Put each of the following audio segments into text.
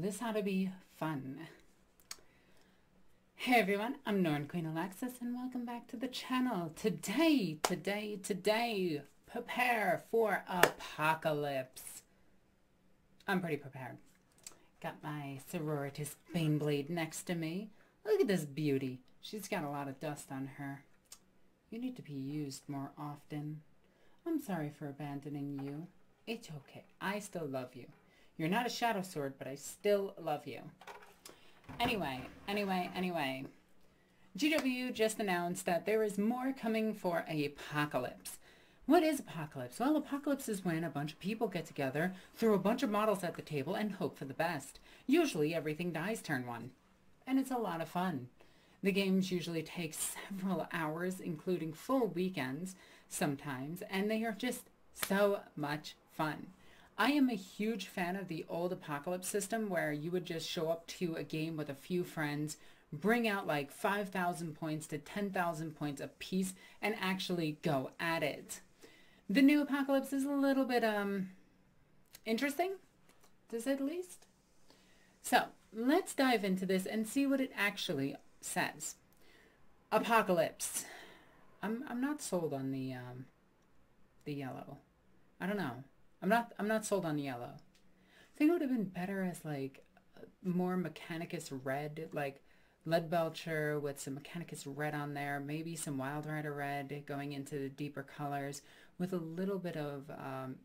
this ought to be fun. Hey everyone, I'm NornQueenAlexis and welcome back to the channel. Today, prepare for apocalypse. I'm pretty prepared. Got my sororitas Baneblade next to me. Look at this beauty. She's got a lot of dust on her. You need to be used more often. I'm sorry for abandoning you. It's okay. I still love you. You're not a shadow sword, but I still love you. Anyway. GW just announced that there is more coming for apocalypse. What is apocalypse? Well, apocalypse is when a bunch of people get together, throw a bunch of models at the table, and hope for the best. Usually everything dies turn one. And it's a lot of fun. The games usually take several hours, including full weekends sometimes, and they are just so much fun. I am a huge fan of the old apocalypse system where you would just show up to a game with a few friends, bring out like 5,000 points to 10,000 points a piece, and actually go at it. The new apocalypse is a little bit interesting, to say the least. So let's dive into this and see what it actually says. Apocalypse. I'm not sold on the yellow. I don't know. I'm not sold on the yellow. I think it would have been better as like more Mechanicus red, like Leadbelcher with some Mechanicus red on there, maybe some Wild Rider red going into the deeper colors with a little bit of,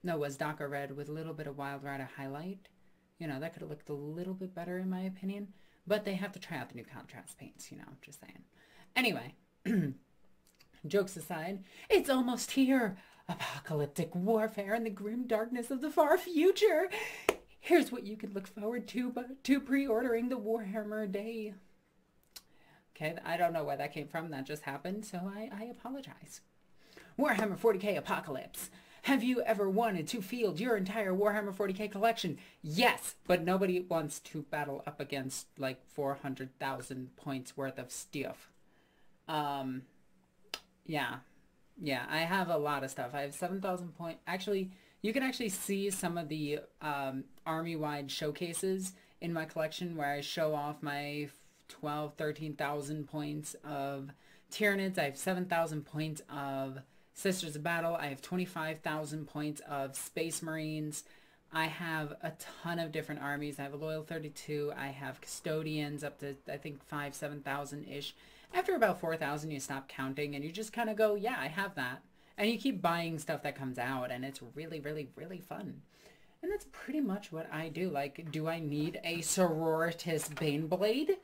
Wasdaka red with a little bit of Wild Rider highlight. You know, that could have looked a little bit better in my opinion, but they have to try out the new contrast paints, you know, just saying. Anyway, jokes aside, it's almost here. Apocalyptic warfare and the grim darkness of the far future. Here's what you can look forward to pre-ordering the Warhammer day. Okay, I don't know where that came from. That just happened, so I apologize. Warhammer 40k Apocalypse. Have you ever wanted to field your entire Warhammer 40k collection? Yes, but nobody wants to battle up against like 400,000 points worth of stuff. Yeah, I have a lot of stuff. I have 7,000 points. Actually, you can actually see some of the army-wide showcases in my collection where I show off my 13,000 points of Tyranids. I have 7,000 points of Sisters of Battle. I have 25,000 points of Space Marines. I have a ton of different armies. I have a Loyal 32. I have Custodians up to, I think, 7,000-ish. After about 4,000, you stop counting and you just kind of go, yeah, I have that. And you keep buying stuff that comes out and it's really, really, really fun. And that's pretty much what I do. Like, do I need a sororitas Baneblade?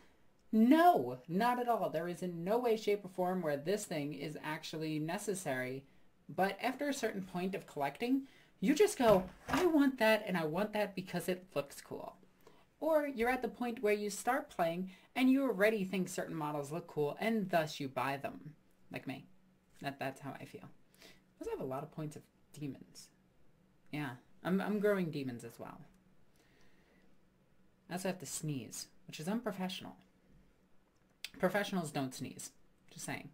No, not at all. There is in no way, shape, or form where this thing is actually necessary. But after a certain point of collecting, you just go, I want that and I want that because it looks cool. Or you're at the point where you start playing and you already think certain models look cool and thus you buy them. Like me. That's how I feel. I also have a lot of points of demons. Yeah, I'm growing demons as well. I also have to sneeze, which is unprofessional. Professionals don't sneeze. Just saying.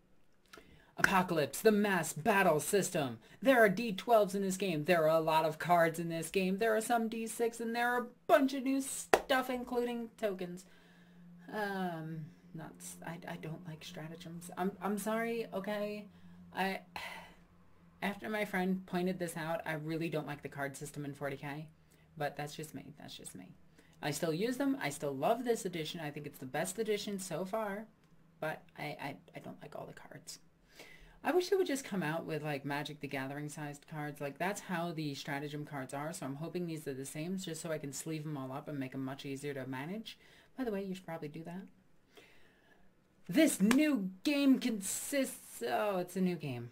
Apocalypse, the mass battle system. There are D12s in this game. There are a lot of cards in this game. There are some D6 and there are a bunch of new stuff, including tokens. I don't like stratagems. I'm sorry, okay? After my friend pointed this out, I really don't like the card system in 40k. But that's just me. That's just me. I still use them. I still love this edition. I think it's the best edition so far. But I don't like all the cards. I wish they would just come out with like Magic the Gathering sized cards. Like that's how the stratagem cards are. So I'm hoping these are the same just so I can sleeve them all up and make them much easier to manage. By the way, you should probably do that. This new game consists... Oh, it's a new game.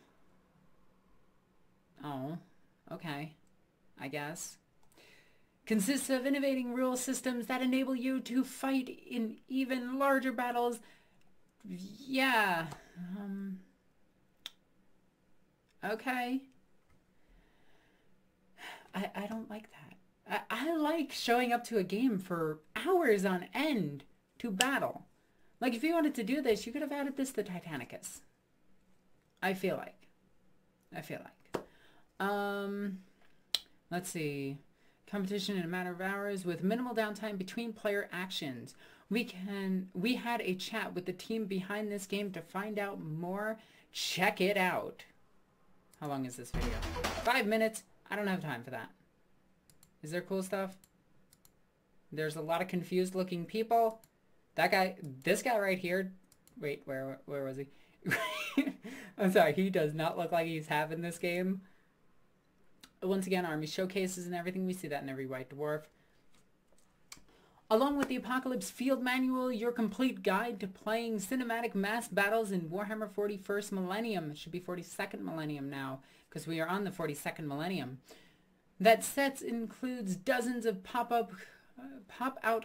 Oh, okay. I guess. Consists of innovating rule systems that enable you to fight in even larger battles. Yeah. Okay. I don't like that. I like showing up to a game for hours on end to battle. Like, if you wanted to do this, you could have added this to Titanicus. I feel like. Let's see. competition in a matter of hours with minimal downtime between player actions. We had a chat with the team behind this game to find out more. Check it out. How long is this video? 5 minutes. I don't have time for that. Is there cool stuff? There's a lot of confused looking people. That guy, this guy right here. Wait, where was he? I'm sorry, he does not look like he's having this game. Once again, army showcases and everything. We see that in every White Dwarf. Along with the Apocalypse Field Manual, your complete guide to playing cinematic mass battles in Warhammer 41st Millennium. It should be 42nd Millennium now, because we are on the 42nd Millennium. That set includes dozens of pop-out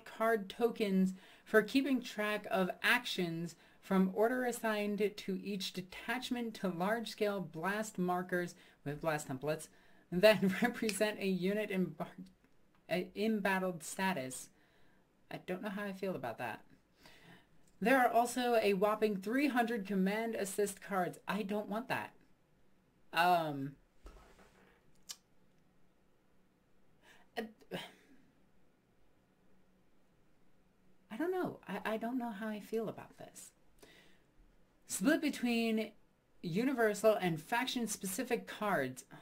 card tokens for keeping track of actions from order assigned to each detachment to large-scale blast markers with blast templates that represent a unit in embattled status. I don't know how I feel about that. There are also a whopping 300 command assist cards. I don't want that. I don't know. I don't know how I feel about this. Split between universal and faction-specific cards. Oh,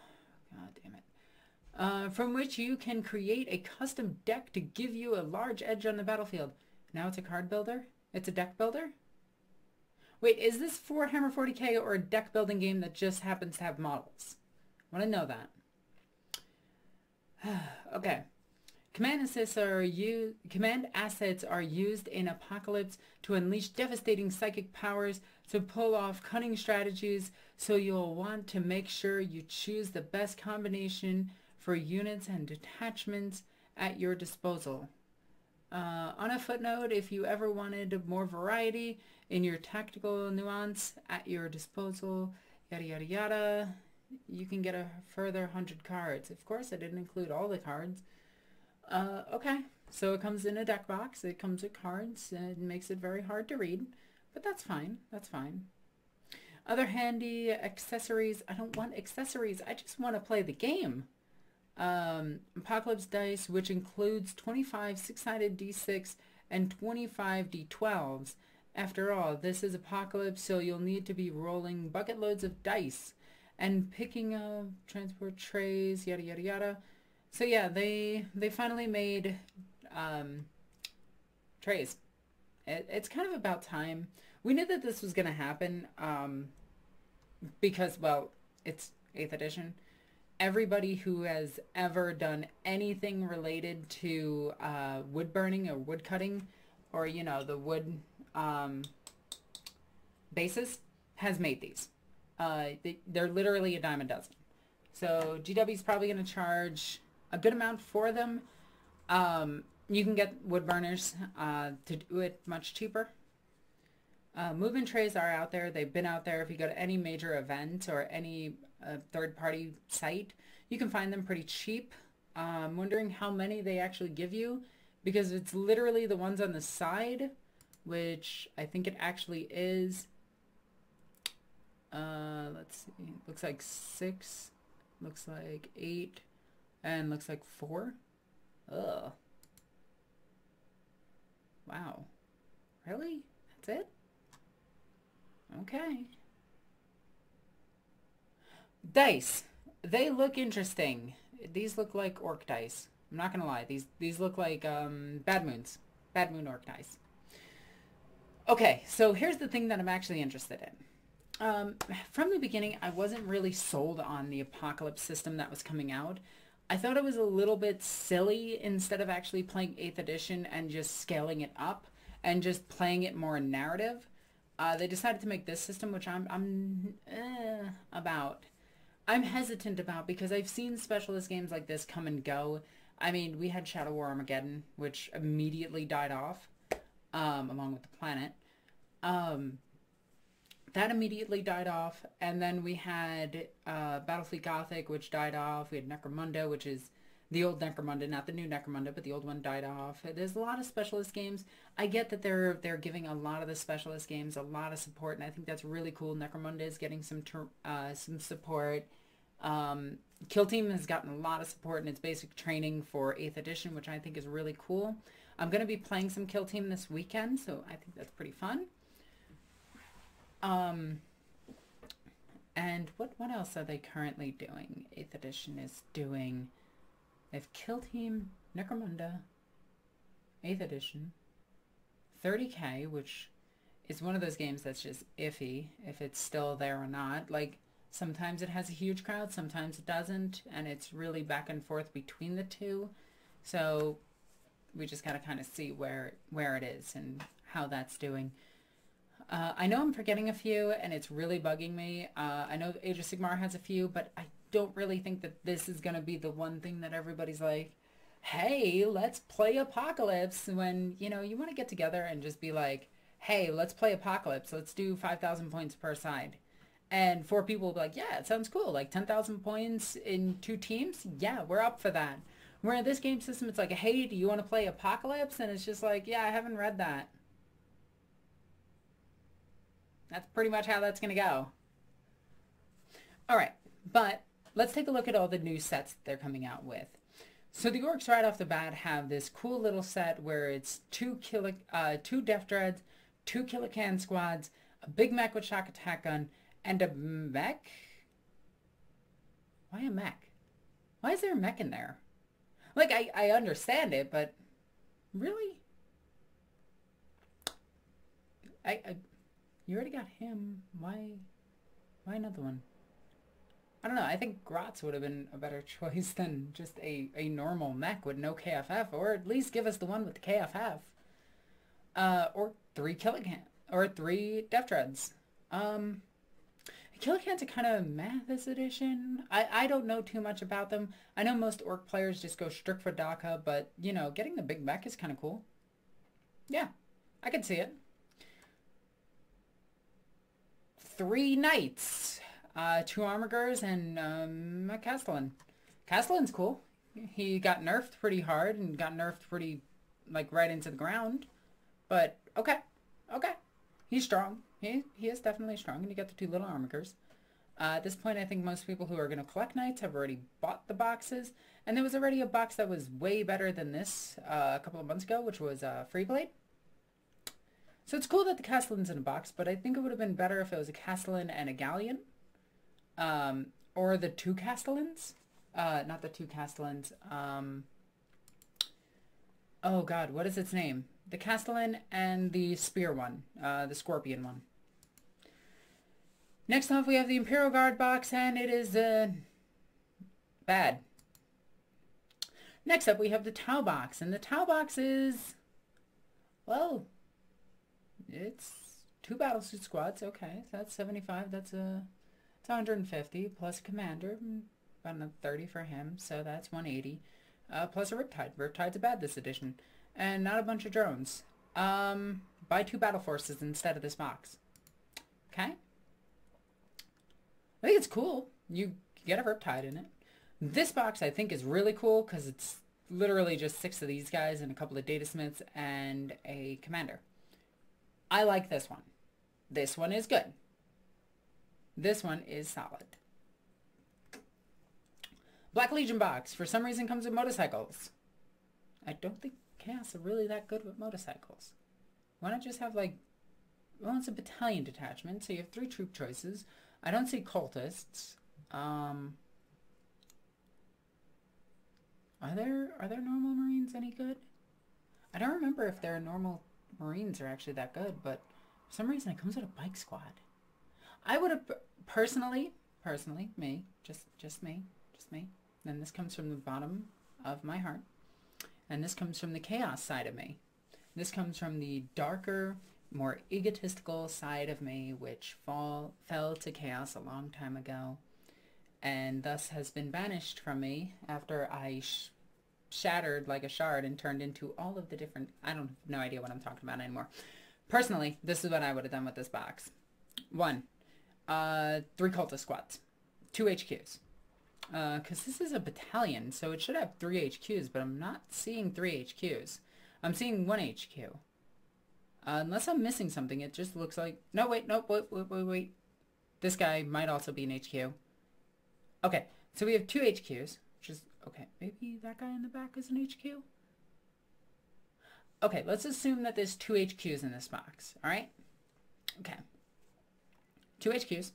God damn it. From which you can create a custom deck to give you a large edge on the battlefield. Now it's a card builder? It's a deck builder? Wait, is this for Warhammer 40k or a deck building game that just happens to have models? I want to know that. Okay. Command assets are used in Apocalypse to unleash devastating psychic powers to pull off cunning strategies, so you'll want to make sure you choose the best combination for units and detachments at your disposal. On a footnote, if you ever wanted more variety in your tactical nuance at your disposal, yada yada yada, you can get a further 100 cards. Of course, I didn't include all the cards. Okay, so it comes in a deck box. It comes with cards. It makes it very hard to read, but that's fine. That's fine. Other handy accessories. I don't want accessories. I just want to play the game. Apocalypse dice, which includes 25 six-sided d6 and 25 d12s. After all, this is Apocalypse, so you'll need to be rolling bucket loads of dice and picking up transport trays, yada yada yada. So yeah, they finally made trays. It's kind of about time. We knew that this was going to happen because, well, it's 8th edition. Everybody who has ever done anything related to wood burning or wood cutting, or, you know, the wood bases, has made these. They're literally a dime a dozen. So GW's probably going to charge a good amount for them. You can get wood burners to do it much cheaper. Move-in trays are out there. They've been out there. If you go to any major event or any third-party site, you can find them pretty cheap. I'm wondering how many they actually give you, because it's literally the ones on the side, which I think it actually is. Let's see. Looks like 6. Looks like 8. And looks like 4. Ugh. Wow. Really? That's it? Okay. Dice. They look interesting. These look like orc dice. I'm not gonna lie. These look like Bad Moons. Bad Moon orc dice. Okay, so here's the thing that I'm actually interested in. From the beginning, I wasn't really sold on the Apocalypse system that was coming out. I thought it was a little bit silly instead of actually playing 8th edition and just scaling it up and just playing it more narrative. They decided to make this system, which I'm hesitant about, because I've seen specialist games like this come and go. I mean, we had Shadow War Armageddon, which immediately died off, along with the planet. That immediately died off, and then we had Battlefleet Gothic, which died off. We had Necromunda, which is the old Necromunda, not the new Necromunda, but the old one died off. There's a lot of specialist games. I get that they're giving a lot of the specialist games a lot of support, and I think that's really cool. Necromunda is getting some support. Kill Team has gotten a lot of support in its basic training for 8th edition, which I think is really cool. I'm going to be playing some Kill Team this weekend, so I think that's pretty fun. And what else are they currently doing? 8th edition is doing... They have Kill Team, Necromunda, 8th edition, 30k, which is one of those games that's just iffy if it's still there or not. Like, sometimes it has a huge crowd, sometimes it doesn't, and it's really back and forth between the two. So we just gotta kind of see where it is and how that's doing. I know I'm forgetting a few, and it's really bugging me. I know Age of Sigmar has a few, but I don't really think that this is going to be the one thing that everybody's like, hey, let's play Apocalypse, when, you know, you want to get together and just be like, hey, let's play Apocalypse. Let's do 5,000 points per side. And 4 people will be like, yeah, it sounds cool. Like 10,000 points in 2 teams? Yeah, we're up for that. Where in this game system, it's like, hey, do you want to play Apocalypse? And it's just like, yeah, I haven't read that. That's pretty much how that's going to go. All right, but let's take a look at all the new sets that they're coming out with. So the Orks right off the bat have this cool little set where it's 2 Death Dreads, 2 Kilocan squads, a big mech with shock attack gun, and a mech? Why a mech? Why is there a mech in there? Like, I understand it, but really? You already got him. Why another one? I don't know. I think Grotz would have been a better choice than just a normal mech with no KFF, or at least give us the one with the KFF. Or 3 Kilocan, or 3 Death Dreads. Kilocans are kind of meh this edition. I don't know too much about them. I know most Orc players just go strict for Daka, but, you know, getting the big mech is kind of cool. Yeah, I can see it. 3 Knights. 2 Armigers and a Castellan. Castellan's cool. He got nerfed pretty hard and got nerfed pretty, like, right into the ground. But, okay. Okay. He's strong. He is definitely strong, and you got the 2 little Armigers. At this point, I think most people who are going to collect Knights have already bought the boxes. And there was already a box that was way better than this a couple of months ago, which was Freeblade. So it's cool that the Castellan's in a box, but I think it would have been better if it was a Castellan and a Galleon. Or the 2 Castellans. Not the 2 Castellans. Oh god, what is its name? The Castellan and the Spear one. The Scorpion one. Next off, we have the Imperial Guard box, and it is, bad. Next up, we have the Tau box, and the Tau box is, well, it's 2 battlesuit squads. Okay, so that's 75. That's 150 plus commander, about another 30 for him, so that's 180. Plus a Riptide. Riptide's bad this edition, and not a bunch of drones. Buy 2 battle forces instead of this box. Okay. I think it's cool. You get a Riptide in it. This box I think is really cool because it's literally just 6 of these guys and a couple of Data Smiths and a commander. I like this one. This one is good. This one is solid. Black Legion box, for some reason, comes with motorcycles. I don't think Chaos are really that good with motorcycles. Why not just have, like, well, it's a battalion detachment, so you have 3 troop choices. I don't see cultists. Are there normal Marines any good? I don't remember if their normal Marines are actually that good, but for some reason it comes with a bike squad. I would have personally, me, just me. And this comes from the bottom of my heart. And this comes from the chaos side of me. This comes from the darker, more egotistical side of me, which fell to chaos a long time ago, and thus has been banished from me after I shattered like a shard and turned into all of the different... I don't have no idea what I'm talking about anymore. Personally, this is what I would have done with this box. 1. 3 cultist squads. 2 HQs. Because this is a battalion, so it should have 3 HQs, but I'm not seeing 3 HQs. I'm seeing 1 HQ. Unless I'm missing something, it just looks like... No, wait, no, wait. This guy might also be an HQ. Okay, so we have 2 HQs, which is, okay, maybe that guy in the back is an HQ? Okay, let's assume that there's 2 HQs in this box, alright? Okay. 2 HQs,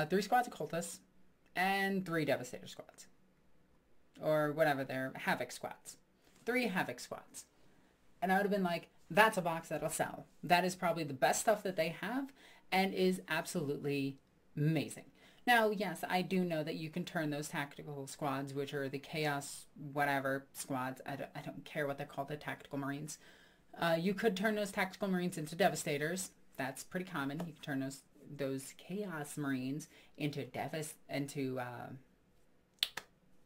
3 squads of cultists, and 3 Devastator squads. Or whatever, they're Havoc squads. 3 Havoc squads. And I would have been like, that's a box that'll sell. That is probably the best stuff that they have, and is absolutely amazing. Now, yes, I do know that you can turn those tactical squads, which are the Chaos whatever squads, I don't care what they're called, the Tactical Marines. You could turn those Tactical Marines into Devastators. That's pretty common. You can turn those Chaos Marines into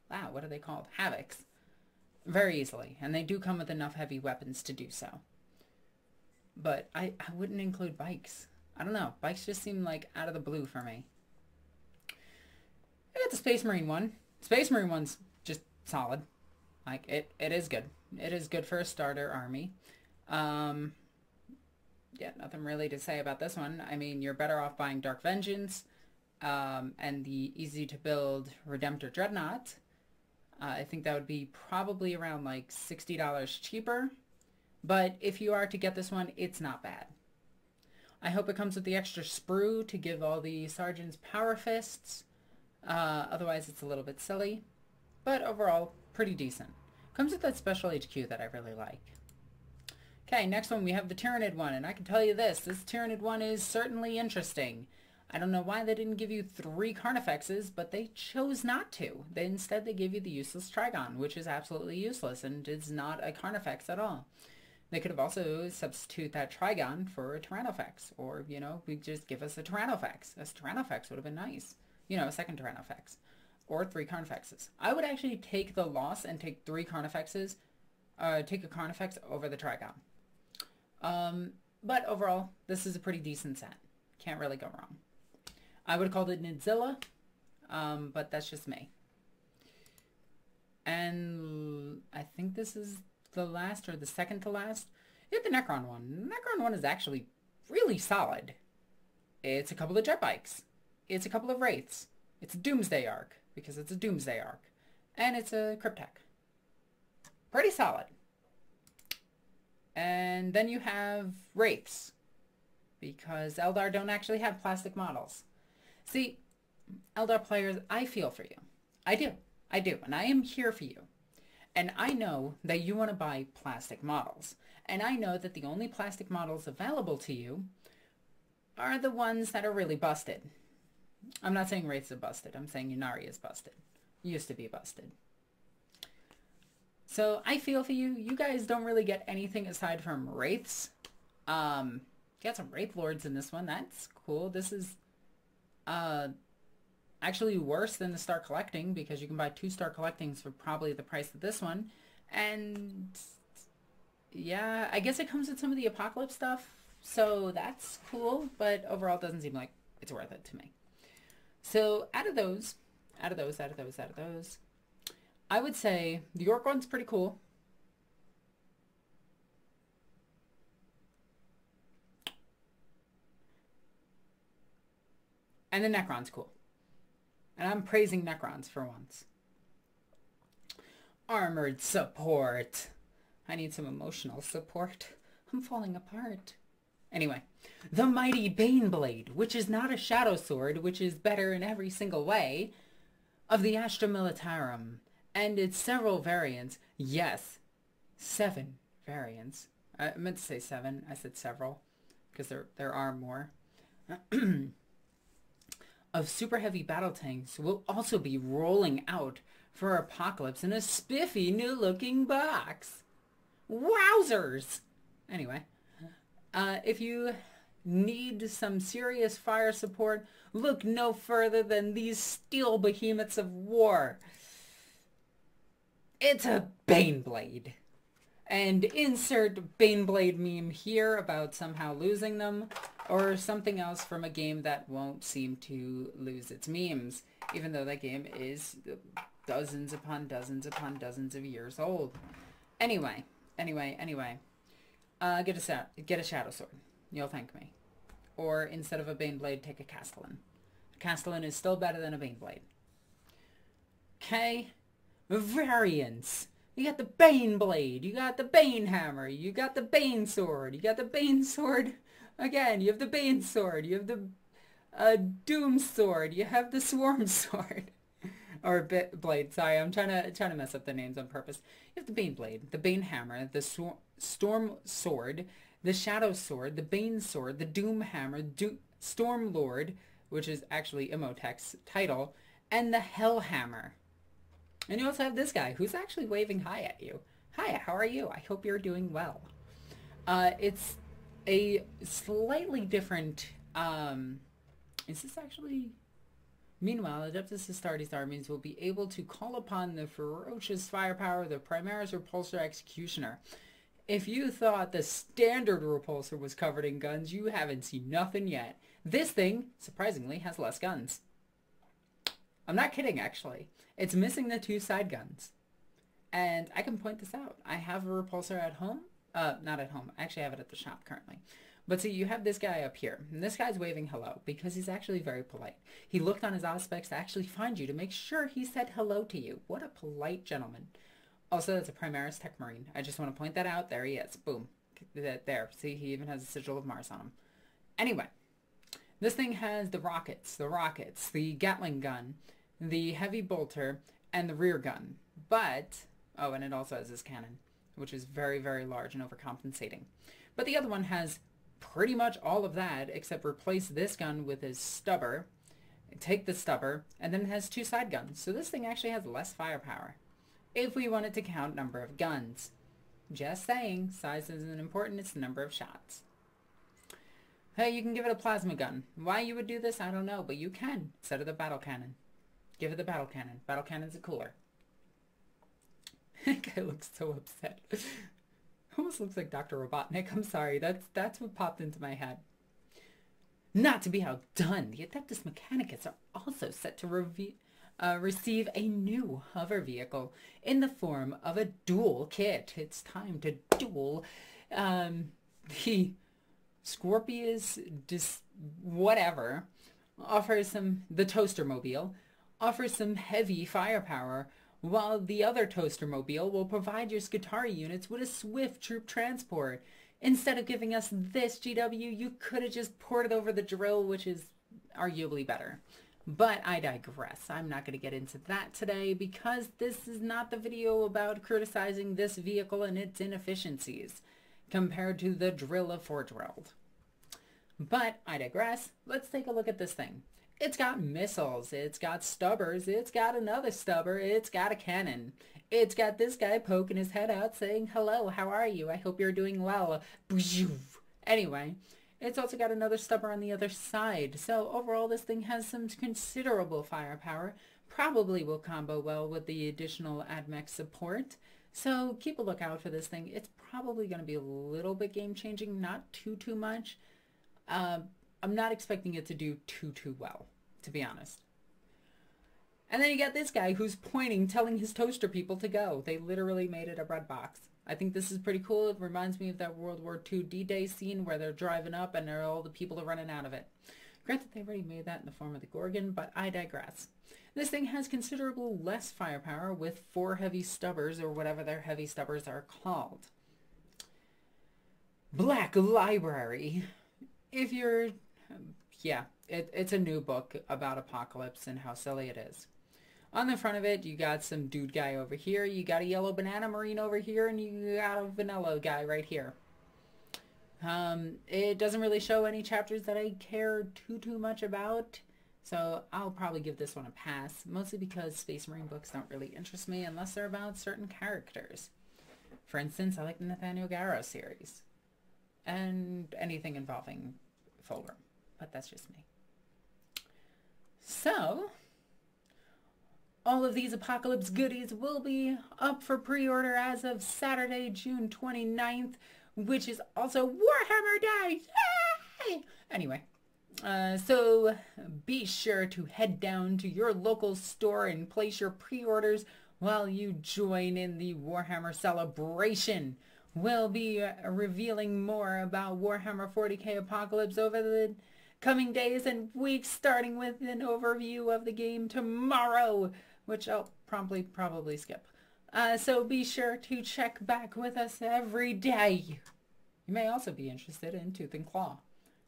wow, what are they called? Havocs. Very easily. And they do come with enough heavy weapons to do so. But I wouldn't include bikes. I don't know. Bikes just seem like out of the blue for me. I got the Space Marine one. Space Marine one's just solid. Like, it is good. It is good for a starter army. Yeah, nothing really to say about this one. I mean, you're better off buying Dark Vengeance and the easy-to-build Redemptor Dreadnought. I think that would be probably around like $60 cheaper. But if you are to get this one, it's not bad. I hope it comes with the extra sprue to give all the sergeants power fists. Otherwise, it's a little bit silly. But overall, pretty decent. Comes with that special HQ that I really like. Okay, next one we have the Tyranid one, and I can tell you this Tyranid one is certainly interesting. I don't know why they didn't give you 3 Carnifexes, but they chose not to. Instead, they give you the useless Trigon, which is absolutely useless, and is not a Carnifex at all. They could have also substitute that Trigon for a Tyrannofex, or, you know, we just give us a Tyrannofex. A Tyrannofex would have been nice. You know, a second Tyrannofex. Or 3 Carnifexes. I would actually take the loss and take 3 Carnifexes, take a Carnifex over the Trigon. But overall, this is a pretty decent set. Can't really go wrong. I would have called it Nidzilla, but that's just me. And I think this is the last, or the second to last. You have the Necron one. The Necron one is actually really solid. It's a couple of jet bikes. It's a couple of wraiths. It's a Doomsday Arc, because it's a Doomsday Arc. And it's a Cryptek. Pretty solid. And then you have wraiths, because Eldar don't actually have plastic models. See, Eldar players, I feel for you. I do. I do. And I am here for you. And I know that you want to buy plastic models. And I know that the only plastic models available to you are the ones that are really busted. I'm not saying Wraiths are busted. I'm saying Ynnari is busted. Used to be busted. So I feel for you. You guys don't really get anything aside from Wraiths. You got some Wraith Lords in this one. That's cool. This is actually worse than the Star Collecting, because you can buy 2 Star Collectings for probably the price of this one. And yeah, I guess it comes with some of the Apocalypse stuff, so that's cool, but overall it doesn't seem like it's worth it to me. So out of those, I would say the Orc one's pretty cool. And the Necron's cool. And I'm praising Necrons for once. Armored support. I need some emotional support. I'm falling apart. Anyway, the mighty Baneblade, which is not a shadow sword, which is better in every single way, of the Astra Militarum, and its several variants. Yes, 7 variants. I meant to say 7. I said several, because there are more. Of super heavy battle tanks will also be rolling out for Apocalypse in a spiffy new looking box. Wowzers! Anyway, if you need some serious fire support, look no further than these steel behemoths of war. It's a Baneblade. And insert Baneblade meme here about somehow losing them, or something else from a game that won't seem to lose its memes, even though that game is dozens upon dozens upon dozens of years old. Anyway, get a Shadow Sword. You'll thank me. Or instead of a Baneblade, take a Castellan. A Castellan is still better than a Baneblade. Okay? Variants. You got the Bane Blade, you got the Bane Hammer, you got the Bane Sword, you got the Bane Sword again, you have the Bane Sword, you have the Doom Sword, you have the Swarm Sword. Or Blade, sorry, I'm trying to mess up the names on purpose. You have the Bane Blade, the Bane Hammer, the Storm Sword, the Shadow Sword, the Bane Sword, the Doom Hammer, Storm Lord, which is actually Imhotep's title, and the Hell Hammer. And you also have this guy, who's actually waving hi at you. Hi, how are you? I hope you're doing well. It's a slightly different, is this actually... Meanwhile, Adeptus Astartes armies will be able to call upon the ferocious firepower of the Primaris Repulsor Executioner. If you thought the standard repulsor was covered in guns, you haven't seen nothing yet. This thing, surprisingly, has less guns. I'm not kidding, actually. It's missing the 2 side guns. And I can point this out. I have a repulsor at home. Not at home. I actually have it at the shop currently. But see, you have this guy up here. And this guy's waving hello because he's actually very polite. He looked on his auspex to actually find you to make sure he said hello to you. What a polite gentleman. Also, that's a Primaris Tech Marine. I just want to point that out. There he is. Boom. There. See, he even has a sigil of Mars on him. Anyway, this thing has the rockets, the Gatling gun, the heavy bolter, and the rear gun. But, oh, and it also has this cannon, which is very, very large and overcompensating. But the other one has pretty much all of that, except replace this gun with his stubber, take the stubber, and then it has 2 side guns. So this thing actually has less firepower, if we wanted to count number of guns. Just saying, size isn't important, it's the number of shots. Hey, you can give it a plasma gun. Why you would do this, I don't know, but you can, instead of the battle cannon. Give it the battle cannon. Battle cannons are cooler. That guy looks so upset. Almost looks like Dr. Robotnik. I'm sorry, that's what popped into my head. Not to be outdone, the Adeptus Mechanicus are also set to receive a new hover vehicle in the form of a duel kit. It's time to duel the Scorpius whatever offers the Toaster Mobile offers some heavy firepower, while the other Toaster Mobile will provide your Skitarii units with a swift troop transport. Instead of giving us this GW, you could have just ported over the drill, which is arguably better. But I digress. I'm not going to get into that today because this is not the video about criticizing this vehicle and its inefficiencies compared to the drill of Forge World. But I digress. Let's take a look at this thing. It's got missiles, it's got stubbers, it's got another stubber, it's got a cannon. It's got this guy poking his head out saying, hello, how are you? I hope you're doing well. Anyway, it's also got another stubber on the other side. So overall, this thing has some considerable firepower. Probably will combo well with the additional AdMech support. So keep a lookout for this thing. It's probably going to be a little bit game-changing, not too much. I'm not expecting it to do too well, to be honest. And then you got this guy who's pointing, telling his toaster people to go. They literally made it a bread box. I think this is pretty cool. It reminds me of that World War II D-Day scene where they're driving up and all the people are running out of it. Granted, they already made that in the form of the Gorgon, but I digress. This thing has considerable less firepower with 4 heavy stubbers, or whatever their heavy stubbers are called. Black Library. If you're... yeah, it's a new book about Apocalypse and how silly it is. On the front of it, you got some dude guy over here, you got a yellow banana marine over here, and you got a vanilla guy right here. It doesn't really show any chapters that I care too much about, so I'll probably give this one a pass, mostly because Space Marine books don't really interest me unless they're about certain characters. For instance, I like the Nathaniel Garrow series, and anything involving Fulgrim, but that's just me. So, all of these Apocalypse goodies will be up for pre-order as of Saturday, June 29th, which is also Warhammer Day! Yay! Anyway, so be sure to head down to your local store and place your pre-orders while you join in the Warhammer celebration. We'll be revealing more about Warhammer 40k Apocalypse over the coming days and weeks, starting with an overview of the game tomorrow. which I'll probably skip. So be sure to check back with us every day. You may also be interested in Tooth and Claw,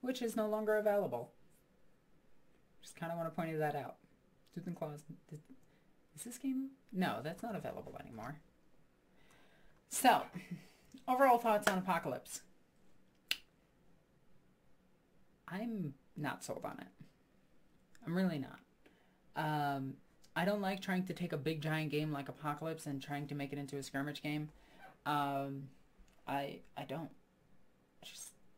which is no longer available. Just kind of want to point that out. Tooth and Claw is this game? No, that's not available anymore. So, overall thoughts on Apocalypse. I'm not sold on it. I'm really not. I don't like trying to take a big giant game like Apocalypse and trying to make it into a skirmish game. I don't.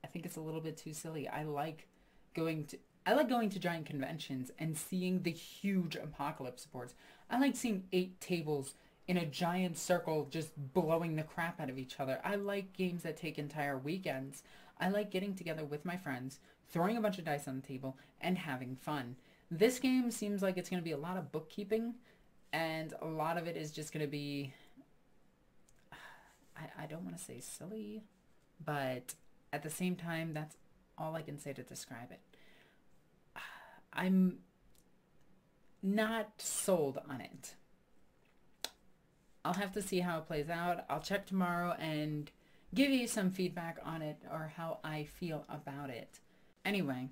I think it's a little bit too silly. I like going to giant conventions and seeing the huge Apocalypse boards. I like seeing 8 tables in a giant circle just blowing the crap out of each other. I like games that take entire weekends. I like getting together with my friends, throwing a bunch of dice on the table, and having fun. This game seems like it's going to be a lot of bookkeeping, and a lot of it is just going to be, I don't want to say silly, but at the same time, that's all I can say to describe it. I'm not sold on it. I'll have to see how it plays out. I'll check tomorrow and give you some feedback on it or how I feel about it. Anyway,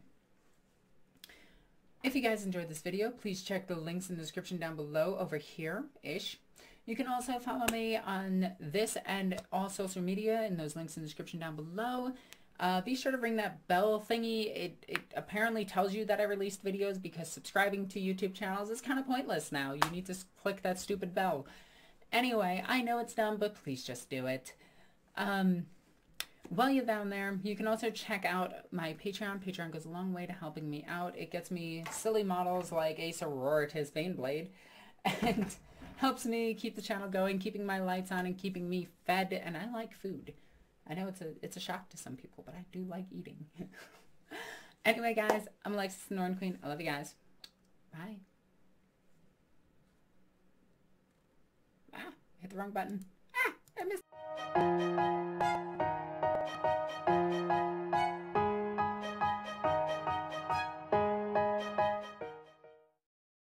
if you guys enjoyed this video, please check the links in the description down below over here-ish. You can also follow me on this and all social media in those links in the description down below. Be sure to ring that bell thingy. It apparently tells you that I released videos because subscribing to YouTube channels is kind of pointless now. You need to click that stupid bell. Anyway, I know it's dumb, but please just do it. While you're down there, you can also check out my Patreon. Patreon goes a long way to helping me out. It gets me silly models like a Sororitas Baneblade and helps me keep the channel going, keeping my lights on and keeping me fed. And I like food. I know it's a shock to some people, but I do like eating. Anyway, guys, I'm Alexis the Norn Queen. I love you guys. Bye. Ah, hit the wrong button. Ah, I missed.